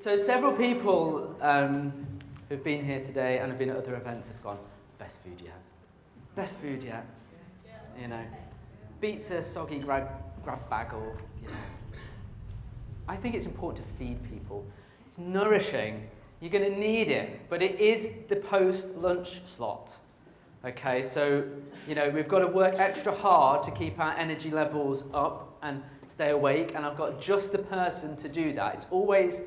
So several people who've been here today and have been at other events have gone, best food yet. Best food yet. You know, beats a soggy grab bag or, you know. I think it's important to feed people. It's nourishing. You're going to need it, but it is the post-lunch slot. Okay, so, you know, we've got to work extra hard to keep our energy levels up and stay awake, and I've got just the person to do that. It's always,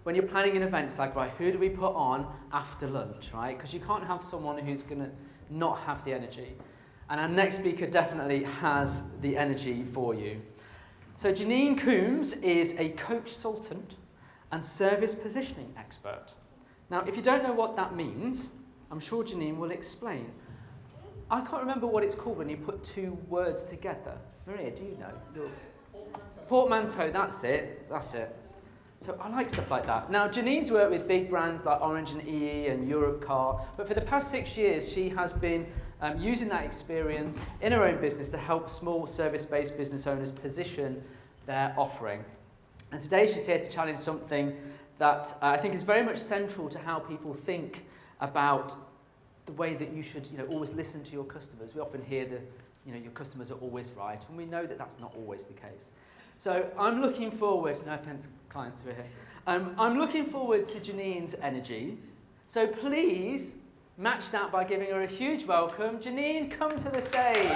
when you're planning an event, it's like, right, who do we put on after lunch, right? Because you can't have someone who's going to not have the energy. And our next speaker definitely has the energy for you. So Janine Coombes is a coach-sultant and service positioning expert. Now, if you don't know what that means, I'm sure Janine will explain. I can't remember what it's called when you put two words together. Maria, do you know? Portmanteau, that's it. So I like stuff like that. Now, Janine's worked with big brands like Orange and EE and Europcar, but for the past 6 years, she has been using that experience in her own business to help small service-based business owners position their offering. And today she's here to challenge something that I think is very much central to how people think about the way that you should, you know, always listen to your customers. We often hear that, you know, your customers are always right, and we know that that's not always the case. So I'm looking forward, no offense clients who are here, I'm looking forward to Janine's energy. So please match that by giving her a huge welcome. Janine, come to the stage.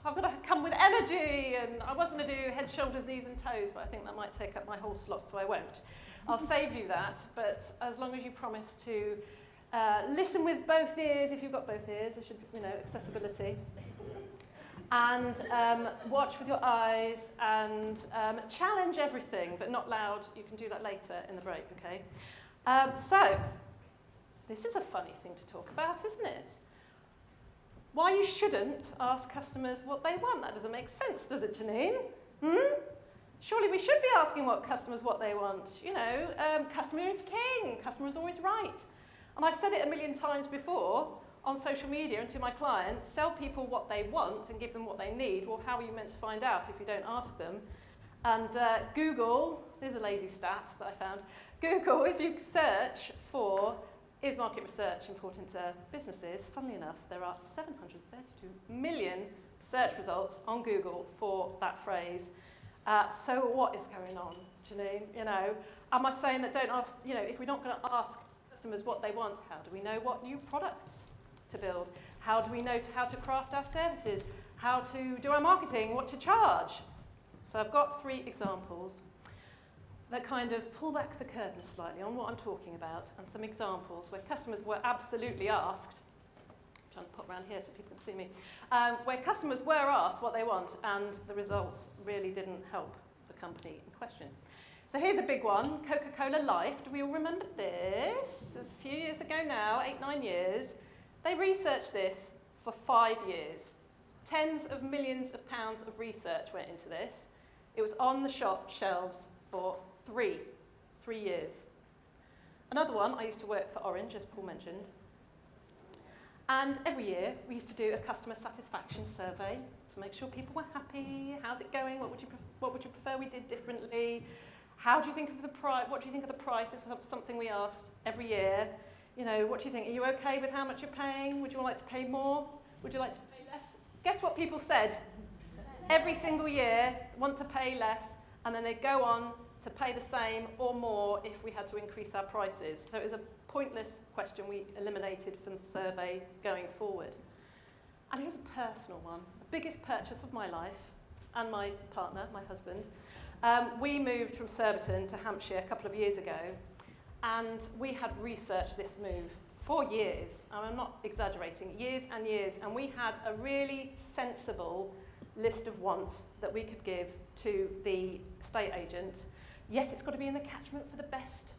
I've got to come with energy, and I was going to do head, shoulders, knees and toes, but I think that might take up my whole slot, so I won't. I'll save you that, but as long as you promise to listen with both ears, if you've got both ears, there should, you know, accessibility, and watch with your eyes, and challenge everything, but not loud. You can do that later in the break, okay? So, this is a funny thing to talk about, isn't it? Why you shouldn't ask customers what they want. That doesn't make sense, does it, Janine? Surely we should be asking customers what they want. You know, customer is king. Customer is always right. And I've said it a million times before on social media and to my clients, sell people what they want and give them what they need. Well, how are you meant to find out if you don't ask them? And Google, there's a lazy stat that I found. Google, if you search for is market research important to businesses? Funnily enough, there are 732 million search results on Google for that phrase. So what is going on, Janine? You know, am I saying that don't ask, you know, if we're not going to ask customers what they want, how do we know what new products to build? How do we know how to craft our services? How to do our marketing? What to charge? So I've got 3 examples that kind of pull back the curtain slightly on what I'm talking about, and some examples where customers were absolutely asked, I'm trying to pop around here so people can see me, where customers were asked what they want, and the results really didn't help the company in question. So here's a big one, Coca-Cola Life. Do we all remember this? It's a few years ago now, 8-9 years. They researched this for 5 years. Tens of millions of pounds of research went into this. It was on the shop shelves for 3 years. Another one, I used to work for Orange, as Paul mentioned. And every year, we used to do a customer satisfaction survey to make sure people were happy. How's it going? What would you prefer we did differently? How do you think of the price? What do you think of the price? This was something we asked every year. You know, what do you think? Are you okay with how much you're paying? Would you like to pay more? Would you like to pay less? Guess what people said? Every single year, want to pay less, and then they go on to pay the same or more if we had to increase our prices. So it was a pointless question we eliminated from the survey going forward. And here's a personal one, the biggest purchase of my life, and my partner, my husband. We moved from Surbiton to Hampshire a couple of years ago, and we had researched this move for years, and I'm not exaggerating, years, and we had a really sensible list of wants that we could give to the estate agent. Yes, it's got to be in the catchment for the best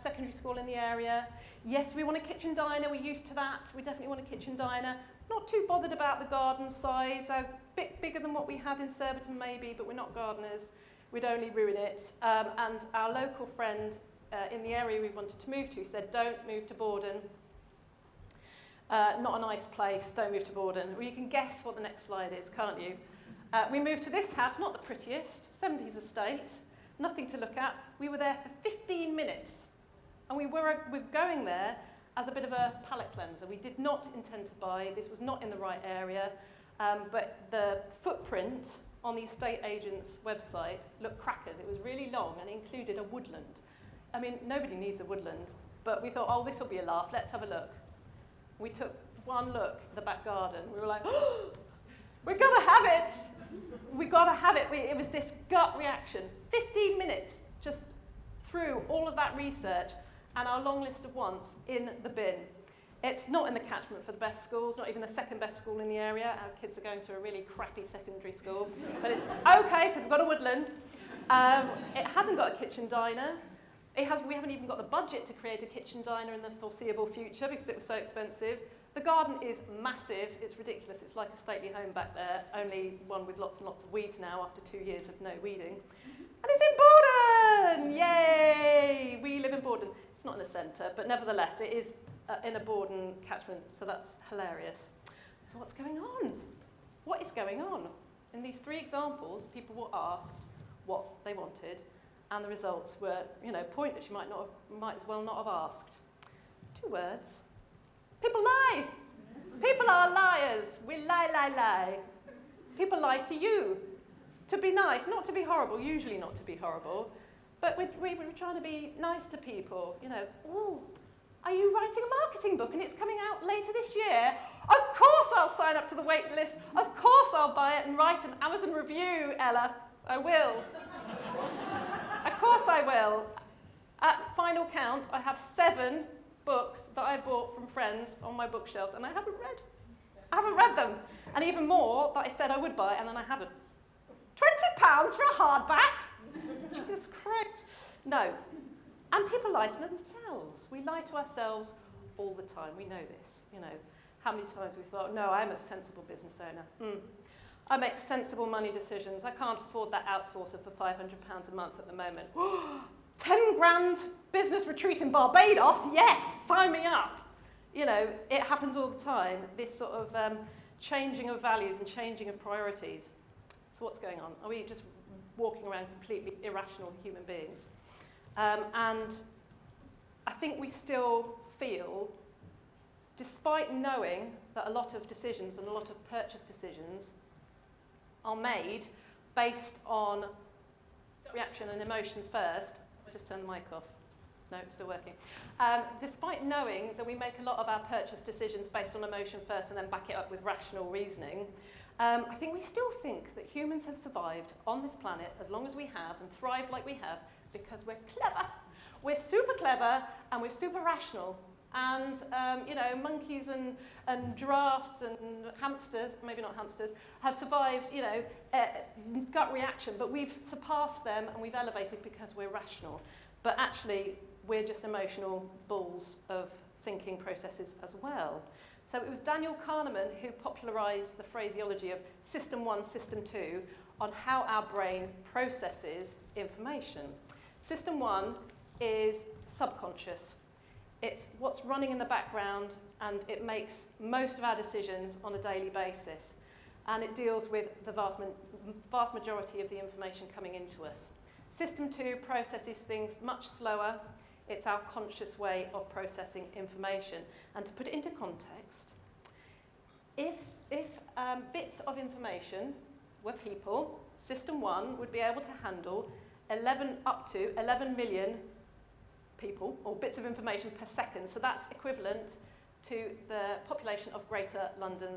secondary school in the area. Yes, we want a kitchen diner, we're used to that. We definitely want a kitchen diner. Not too bothered about the garden size, a bit bigger than what we had in Surbiton maybe, but we're not gardeners. we'd only ruin it. And our local friend in the area we wanted to move to said, don't move to Borden. Not a nice place, don't move to Borden. Well, you can guess what the next slide is, can't you? We moved to this house, not the prettiest, 70s estate, nothing to look at. We were there for 15 minutes. And we were going there as a bit of a palate cleanser. We did not intend to buy. This was not in the right area. But the footprint on the estate agent's website looked crackers. It was really long and included a woodland. I mean, nobody needs a woodland. But we thought, oh, this will be a laugh. Let's have a look. We took one look at the back garden. We were like, oh, we've got to have it. We've got to have it. It was this gut reaction. 15 minutes just through all of that research and our long list of wants in the bin. It's not in the catchment for the best schools, not even the second best school in the area. Our kids are going to a really crappy secondary school. But it's okay because we've got a woodland. It hasn't got a kitchen diner. We haven't even got the budget to create a kitchen diner in the foreseeable future because it was so expensive. The garden is massive. It's ridiculous. It's like a stately home back there, only one with lots and lots of weeds now after 2 years of no weeding. And it's in Borden! Yay! We live in Borden. It's not in the centre, but nevertheless, it is in a Borden catchment, so that's hilarious. So what's going on? What is going on? In these 3 examples, people were asked what they wanted, and the results were, pointless. You might as well not have asked. 2 words. People lie. People are liars. We lie. People lie to you. To be nice, not to be horrible, usually not to be horrible, but we were trying to be nice to people. Ooh, are you writing a marketing book and it's coming out later this year? Of course I'll sign up to the waiting list. Of course I'll buy it and write an Amazon review, Ella. I will. Of course I will. At final count, I have 7 books that I bought from friends on my bookshelves and I haven't read. I haven't read them. And even more that I said I would buy and then I haven't. £20 for a hardback? Jesus Christ. No. And people lie to themselves. We lie to ourselves all the time. We know this. How many times we thought, no, I'm a sensible business owner. I make sensible money decisions. I can't afford that outsourcer for £500 a month at the moment. 10 grand business retreat in Barbados? Yes, sign me up. It happens all the time, this sort of changing of values and changing of priorities. So what's going on? Are we just walking around completely irrational human beings? And I think we still feel, despite knowing that a lot of decisions and a lot of purchase decisions are made based on reaction and emotion first. I just turned the mic off. No, it's still working. Despite knowing that we make a lot of our purchase decisions based on emotion first and then back it up with rational reasoning, I think we still think that humans have survived on this planet as long as we have and thrived like we have because we're clever. We're super clever and we're super rational. And, monkeys and giraffes and hamsters, maybe not hamsters, have survived, gut reaction. But we've surpassed them and we've elevated because we're rational. But actually, we're just emotional balls of thinking processes as well. So it was Daniel Kahneman who popularised the phraseology of System 1, System 2 on how our brain processes information. System 1 is subconscious. It's what's running in the background and it makes most of our decisions on a daily basis. And it deals with the vast majority of the information coming into us. System 2 processes things much slower. It's our conscious way of processing information. And to put it into context, if bits of information were people, System 1 would be able to handle up to 11 million people, or bits of information per second. So that's equivalent to the population of Greater London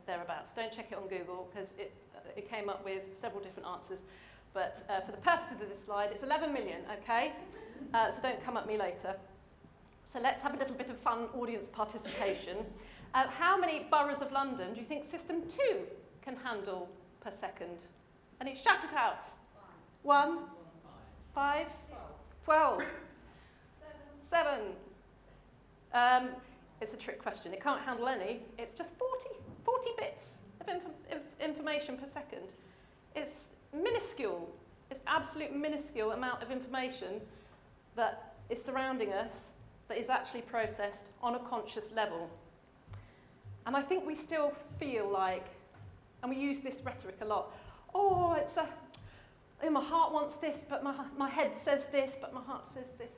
thereabouts. Don't check it on Google, because it came up with several different answers. But for the purposes of this slide, it's 11 million, okay? So don't come at me later. So let's have a little bit of fun audience participation. How many boroughs of London do you think System 2 can handle per second? And it's shout it out. 1, 5, 12. 7. It's a trick question. It can't handle any. It's just 40 bits of information per second. It's minuscule. It's absolute minuscule amount of information that is surrounding us that is actually processed on a conscious level. And I think we still feel like, and we use this rhetoric a lot, oh, my heart wants this, but my head says this, but my heart says this.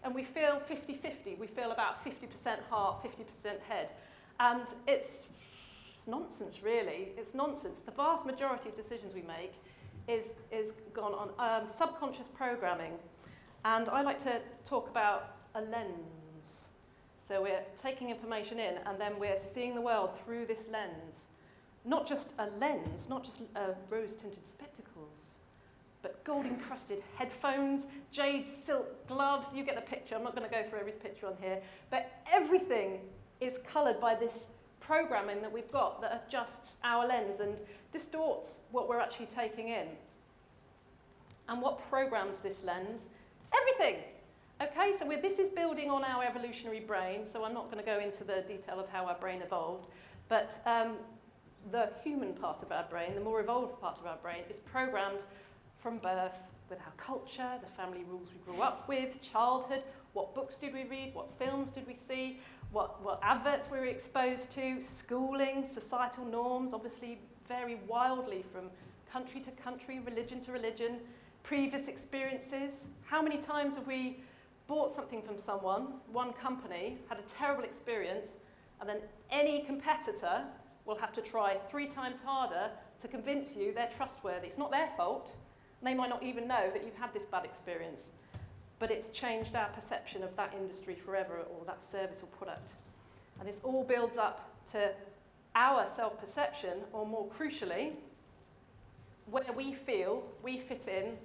And we feel 50-50. We feel about 50% heart, 50% head. And it's nonsense, really. It's nonsense. The vast majority of decisions we make is gone on subconscious programming. And I like to talk about a lens. So we're taking information in, and then we're seeing the world through this lens. Not just a lens, not just rose-tinted spectacles, but gold-encrusted headphones, jade silk gloves. You get the picture. I'm not going to go through every picture on here. But everything is coloured by this programming that we've got that adjusts our lens and distorts what we're actually taking in. And what programs this lens? Everything. Okay, so this is building on our evolutionary brain, so I'm not going to go into the detail of how our brain evolved, but the human part of our brain, the more evolved part of our brain, is programmed from birth with our culture, the family rules we grew up with, childhood, what books did we read, what films did we see, what adverts we were exposed to, schooling, societal norms obviously vary wildly from country to country, religion to religion, previous experiences. How many times have we bought something from someone, one company, had a terrible experience, and then any competitor will have to try 3 times harder to convince you they're trustworthy. It's not their fault. They might not even know that you've had this bad experience, but it's changed our perception of that industry forever, or that service or product. And this all builds up to our self-perception, or more crucially, where we feel we fit in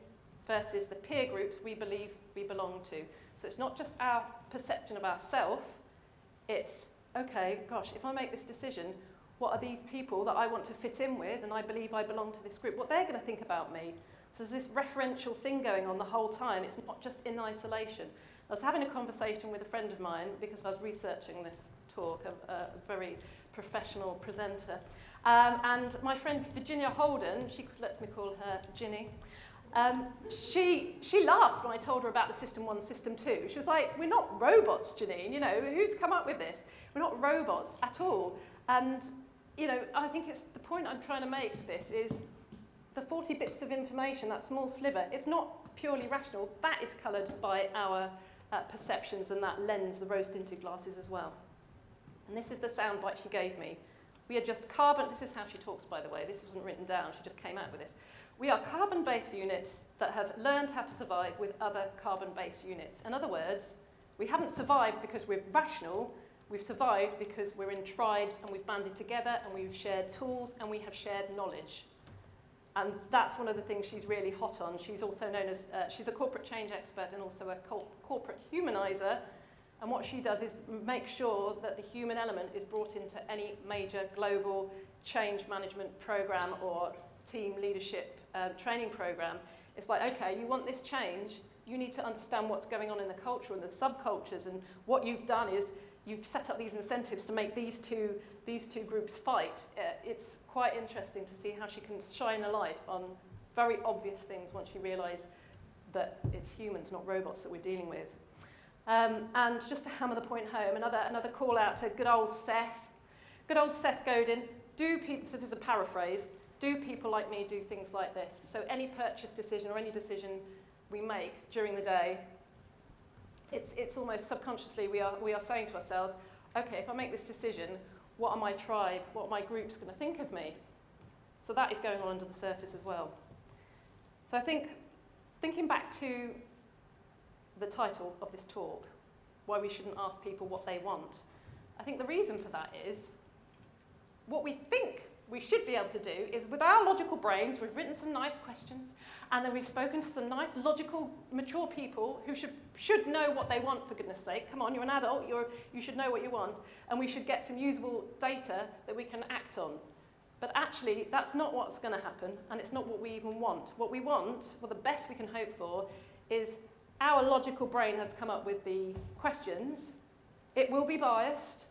versus the peer groups we believe we belong to. So it's not just our perception of ourselves, it's, okay, gosh, if I make this decision, what are these people that I want to fit in with, and I believe I belong to this group, what they're going to think about me? So there's this referential thing going on the whole time. It's not just in isolation. I was having a conversation with a friend of mine because I was researching this talk, a very professional presenter. And my friend Virginia Holden, she lets me call her Ginny, she laughed when I told her about the System 1, System 2. She was like, we're not robots, Janine, you know, who's come up with this? We're not robots at all. And, you know, I think it's the point I'm trying to make with this is the 40 bits of information, that small sliver, it's not purely rational. That is coloured by our perceptions and that lens, the rose-tinted glasses as well. And this is the soundbite she gave me. We are just carbon, this is how she talks, by the way, this wasn't written down, she just came out with this. We are carbon-based units that have learned how to survive with other carbon-based units. In other words, we haven't survived because we're rational, we've survived because we're in tribes and we've banded together and we've shared tools and we have shared knowledge. And that's one of the things she's really hot on. She's also known as, she's a corporate change expert and also a corporate humanizer. And what she does is make sure that the human element is brought into any major global change management program or team leadership training program. It's like, okay, you want this change, you need to understand what's going on in the culture and the subcultures, and what you've done is you've set up these incentives to make these two groups fight. It's quite interesting to see how she can shine a light on very obvious things once you realise that it's humans, not robots, that we're dealing with. And just to hammer the point home, another call out to good old Seth Godin. So this is a paraphrase, do people like me do things like this? So any purchase decision or any decision we make during the day, it's almost subconsciously we are saying to ourselves, okay, if I make this decision, what are my tribe, what are my groups going to think of me? So that is going on under the surface as well. So I think, thinking back to the title of this talk, why we shouldn't ask people what they want, I think the reason for that is what we think we should be able to do is, with our logical brains, we've written some nice questions, and then we've spoken to some nice, logical, mature people who should know what they want, for goodness sake. Come on, you're an adult, you should know what you want, and we should get some usable data that we can act on. But actually, that's not what's going to happen, and it's not what we even want. What we want, well, the best we can hope for, is our logical brain has come up with the questions. It will be biased.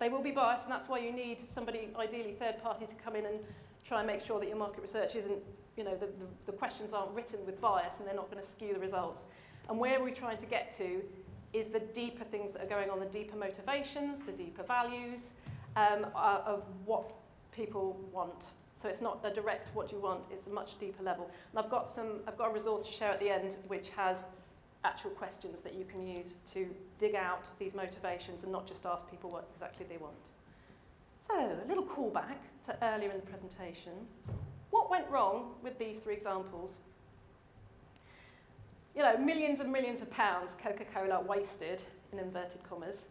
They will be biased, and that's why you need somebody, ideally third party, to come in and try and make sure that your market research isn't the questions aren't written with bias and they're not going to skew the results. And where we're trying to get to is the deeper things that are going on, the deeper motivations, the deeper values of what people want. So it's not a direct what you want, it's a much deeper level. And I've got a resource to share at the end which has actual questions that you can use to dig out these motivations and not just ask people what exactly they want. So, a little callback to earlier in the presentation. What went wrong with these 3 examples? Millions and millions of pounds Coca-Cola wasted, in inverted commas.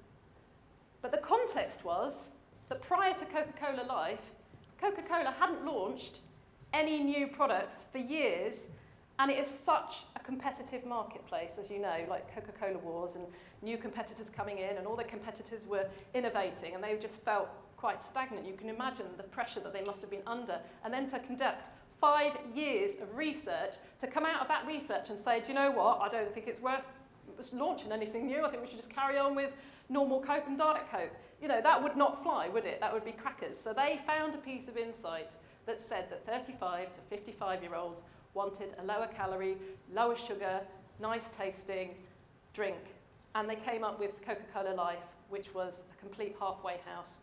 But the context was that prior to Coca-Cola Life, Coca-Cola hadn't launched any new products for years, and it is such a competitive marketplace, as you know, like Coca-Cola Wars and new competitors coming in, and all the competitors were innovating, and they just felt quite stagnant. You can imagine the pressure that they must have been under, and then to conduct 5 years of research, to come out of that research and say, do you know what, I don't think it's worth launching anything new, I think we should just carry on with normal Coke and Diet Coke. That would not fly, would it? That would be crackers. So they found a piece of insight that said that 35 to 55-year-olds wanted a lower calorie, lower sugar, nice tasting drink. And they came up with Coca-Cola Life, which was a complete halfway house.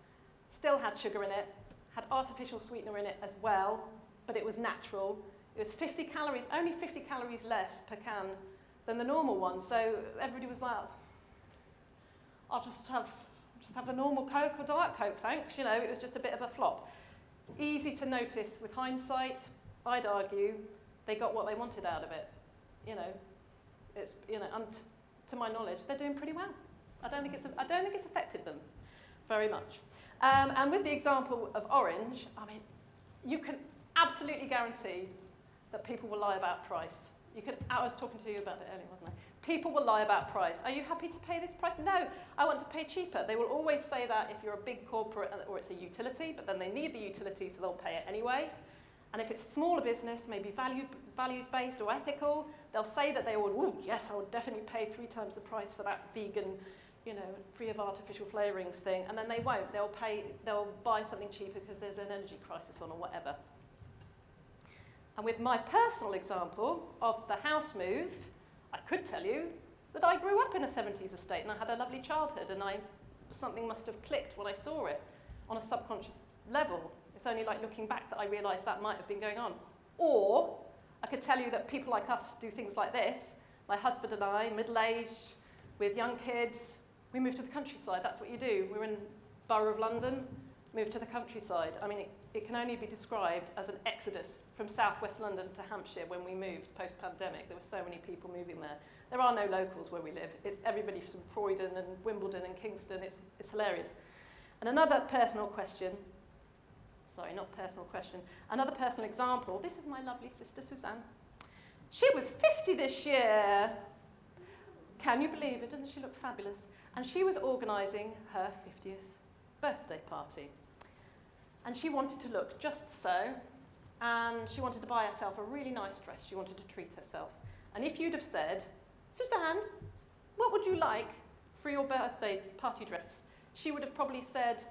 Still had sugar in it, had artificial sweetener in it as well, but it was natural. It was 50 calories, only 50 calories less per can than the normal one. So everybody was like, I'll just have a normal Coke or Diet Coke, thanks. It was just a bit of a flop. Easy to notice with hindsight. I'd argue they got what they wanted out of it. And to my knowledge, they're doing pretty well. I don't think it's affected them very much. And with the example of Orange, you can absolutely guarantee that people will lie about price. I was talking to you about it earlier, wasn't I? People will lie about price. Are you happy to pay this price? No, I want to pay cheaper. They will always say that if you're a big corporate or it's a utility, but then they need the utility, so they'll pay it anyway. And if it's a smaller business, maybe values-based or ethical, they'll say that they would, yes, I would definitely pay 3 times the price for that vegan, free of artificial flavourings thing, and then they won't. They'll buy something cheaper because there's an energy crisis on or whatever. And with my personal example of the house move, I could tell you that I grew up in a 70s estate and I had a lovely childhood, and something must have clicked when I saw it on a subconscious level. It's only like looking back that I realised that might have been going on. Or I could tell you that people like us do things like this. My husband and I, middle-aged, with young kids, we moved to the countryside. That's what you do. We're in Borough of London, moved to the countryside. It can only be described as an exodus from southwest London to Hampshire when we moved post-pandemic. There were so many people moving there. There are no locals where we live. It's everybody from Croydon and Wimbledon and Kingston. It's hilarious. And another personal question, another personal example. This is my lovely sister, Suzanne. She was 50 this year. Can you believe it? Doesn't she look fabulous? And she was organising her 50th birthday party. And she wanted to look just so, and she wanted to buy herself a really nice dress. She wanted to treat herself. And if you'd have said, Suzanne, what would you like for your birthday party dress? She would have probably said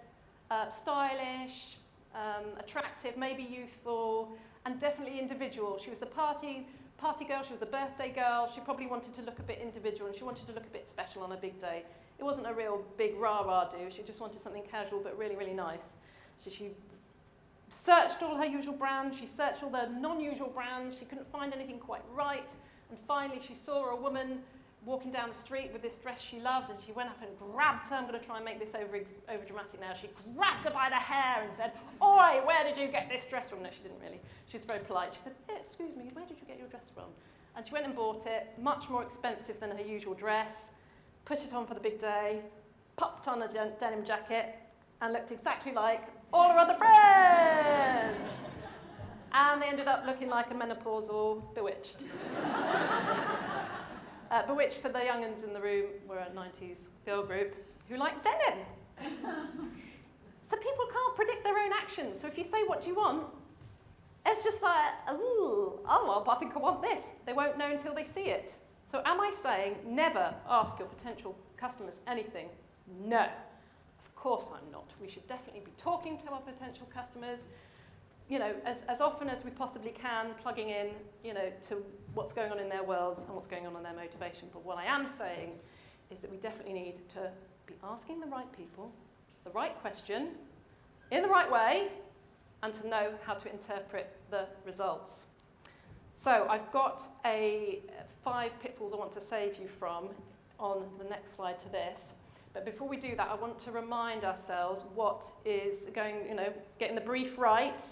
stylish, attractive, maybe youthful, and definitely individual. She was the party girl, she was the birthday girl. She probably wanted to look a bit individual, and she wanted to look a bit special on a big day. It wasn't a real big rah-rah do. She just wanted something casual but really, really nice. So she searched all her usual brands, she searched all the non-usual brands, she couldn't find anything quite right, and finally she saw a woman walking down the street with this dress she loved, and she went up and grabbed her. I'm going to try and make this over dramatic now. She grabbed her by the hair and said, "Oi, where did you get this dress from?" No, she didn't really. She was very polite. She said, "Excuse me, where did you get your dress from?" And she went and bought it, much more expensive than her usual dress, put it on for the big day, popped on a denim jacket, and looked exactly like all her other friends. And they ended up looking like a menopausal Bewitched. Bewitched, for the young'uns in the room, were a 90s girl group who liked denim. So people can't predict their own actions. So if you say, "What do you want?" it's just like, "Ooh, oh, I think I want this." They won't know until they see it. So am I saying never ask your potential customers anything? No. Of course I'm not. We should definitely be talking to our potential customers, you know, as often as we possibly can, plugging in, you know, to what's going on in their worlds and what's going on in their motivation. But what I am saying is that we definitely need to be asking the right people, the right question, in the right way, and to know how to interpret the results. So I've got 5 pitfalls I want to save you from on the next slide to this. But before we do that, I want to remind ourselves what is going, you know, getting the brief right.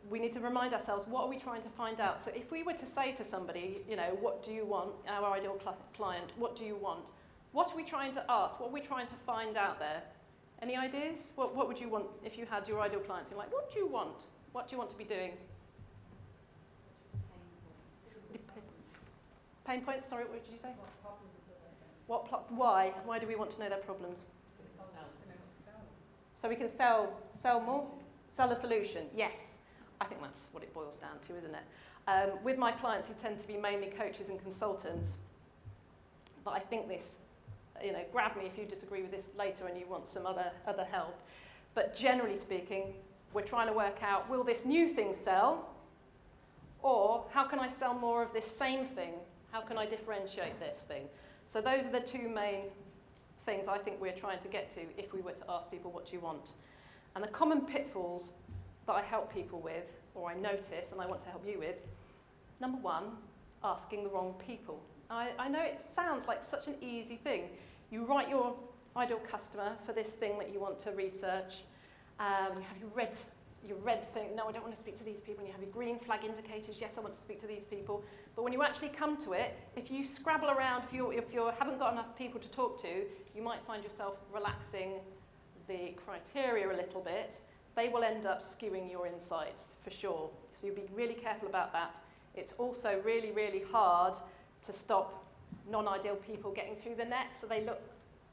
We need to remind ourselves, what are we trying to find out? So if we were to say to somebody, you know, what do you want, our ideal client, what do you want? What are we trying to ask? What are we trying to find out there? Any ideas? What would you want if you had your ideal clients? You're like, what do you want? What do you want to be doing? Pain points, sorry, what did you say? Why? Why do we want to know their problems? So we can sell more? Sell a solution, yes. I think that's what it boils down to, isn't it? With my clients who tend to be mainly coaches and consultants, but I think this, you know, grab me if you disagree with this later and you want some other help. But generally speaking, we're trying to work out, will this new thing sell? Or how can I sell more of this same thing? How can I differentiate this thing? So those are the 2 main things I think we're trying to get to if we were to ask people, what do you want? And the common pitfalls that I help people with, or I notice and I want to help you with, number 1, asking the wrong people. I know it sounds like such an easy thing. You write your ideal customer for this thing that you want to research. You have your red thing, no, I don't want to speak to these people. And you have your green flag indicators, yes, I want to speak to these people. But when you actually come to it, if you scrabble around, if you haven't got enough people to talk to, you might find yourself relaxing the criteria a little bit. They will end up skewing your insights, for sure. So you'll be really careful about that. It's also really, really hard to stop non-ideal people getting through the net, so they look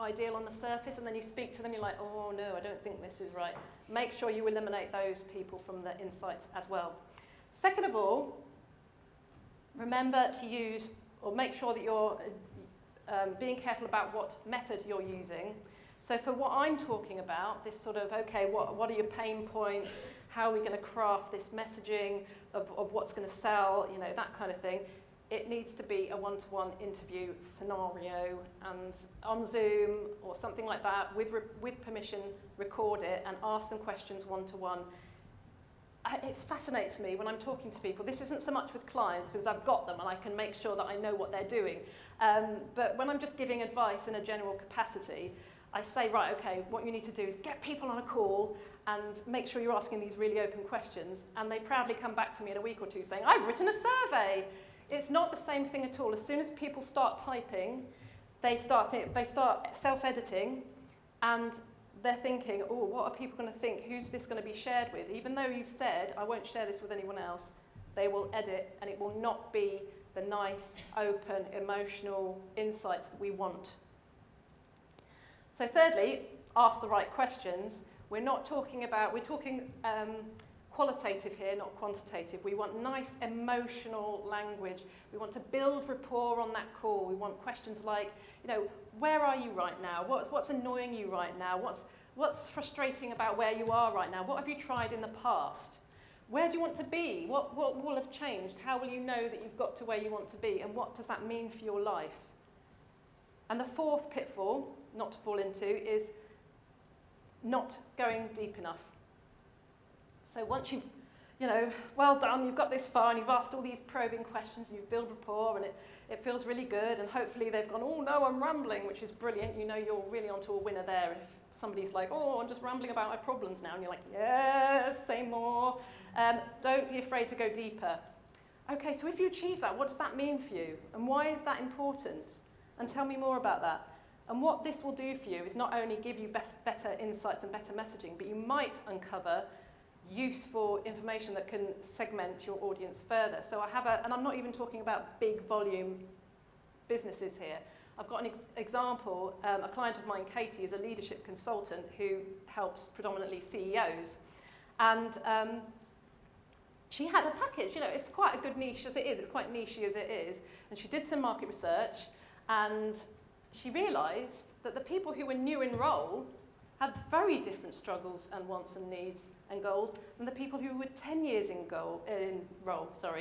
ideal on the surface, and then you speak to them, you're like, oh no, I don't think this is right. Make sure you eliminate those people from the insights as well. Second of all, remember to use, or make sure that you're being careful about what method you're using. So for what I'm talking about, this sort of, okay, what are your pain points? How are we going to craft this messaging of what's going to sell, you know, that kind of thing. It needs to be a one-to-one interview scenario, and on Zoom or something like that, with permission, record it and ask them questions one-to-one. It fascinates me when I'm talking to people. This isn't so much with clients because I've got them and I can make sure that I know what they're doing. But when I'm just giving advice in a general capacity, I say, right, okay, what you need to do is get people on a call and make sure you're asking these really open questions. And they proudly come back to me in a week or two saying, I've written a survey. It's not the same thing at all. As soon as people start typing, they start self-editing, and they're thinking, oh, what are people going to think? Who's this going to be shared with? Even though you've said, I won't share this with anyone else, they will edit, and it will not be the nice, open, emotional insights that we want. So thirdly, ask the right questions. We're talking qualitative here, not quantitative. We want nice emotional language. We want to build rapport on that call. We want questions like, you know, where are you right now? What's annoying you right now? What's frustrating about where you are right now? What have you tried in the past? Where do you want to be? What will have changed? How will you know that you've got to where you want to be? And what does that mean for your life? And the 4th pitfall, not to fall into, is not going deep enough. So once you've, you know, well done, you've got this far and you've asked all these probing questions and you've built rapport and it feels really good, and hopefully they've gone, oh no, I'm rambling, which is brilliant. You know you're really onto a winner there if somebody's like, oh, I'm just rambling about my problems now, and you're like, yes, say more. Don't be afraid to go deeper. Okay, so if you achieve that, what does that mean for you? And why is that important? And tell me more about that. And what this will do for you is not only give you better insights and better messaging, but you might uncover useful information that can segment your audience further. So I have and I'm not even talking about big volume businesses here. I've got an example. A client of mine, Katie, is a leadership consultant who helps predominantly CEOs. And she had a package, you know, it's quite a good niche as it is, it's quite nichey as it is. And she did some market research, and she realised that the people who were new in role had very different struggles and wants and needs and goals than the people who were 10 years in role. So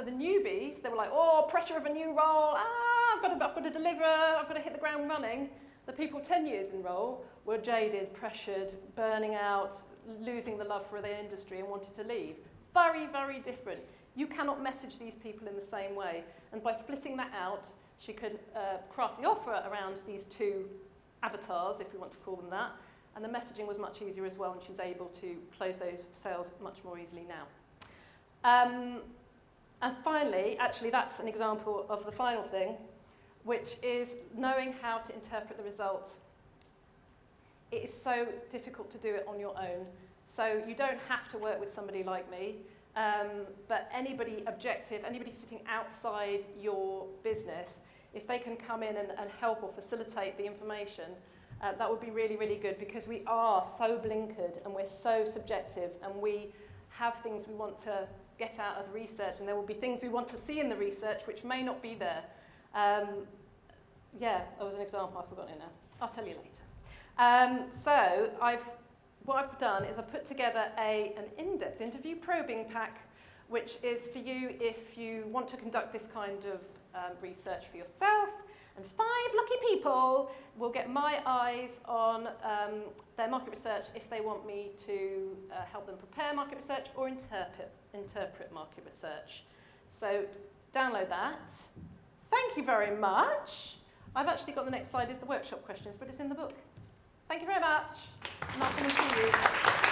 the newbies, they were like, oh, pressure of a new role, I've got to deliver, I've got to hit the ground running. The people 10 years in role were jaded, pressured, burning out, losing the love for their industry and wanted to leave. Very, very different. You cannot message these people in the same way. And by splitting that out, she could craft the offer around these two avatars, if we want to call them that, and the messaging was much easier as well, and she's able to close those sales much more easily now. And finally, actually that's an example of the final thing, which is knowing how to interpret the results. It is so difficult to do it on your own. So you don't have to work with somebody like me, but anybody objective, anybody sitting outside your business, if they can come in and help or facilitate the information, that would be really, really good, because we are so blinkered and we're so subjective, and we have things we want to get out of the research, and there will be things we want to see in the research which may not be there. Yeah, that was an example, I've forgotten it now. I'll tell you later. So what I've done is I've put together an in-depth interview probing pack, which is for you if you want to conduct this kind of research for yourself. And 5 lucky people will get my eyes on their market research if they want me to help them prepare market research or interpret market research. So download that. Thank you very much. I've actually got the next slide is the workshop questions, but it's in the book. Thank you very much. And I'll come and see you.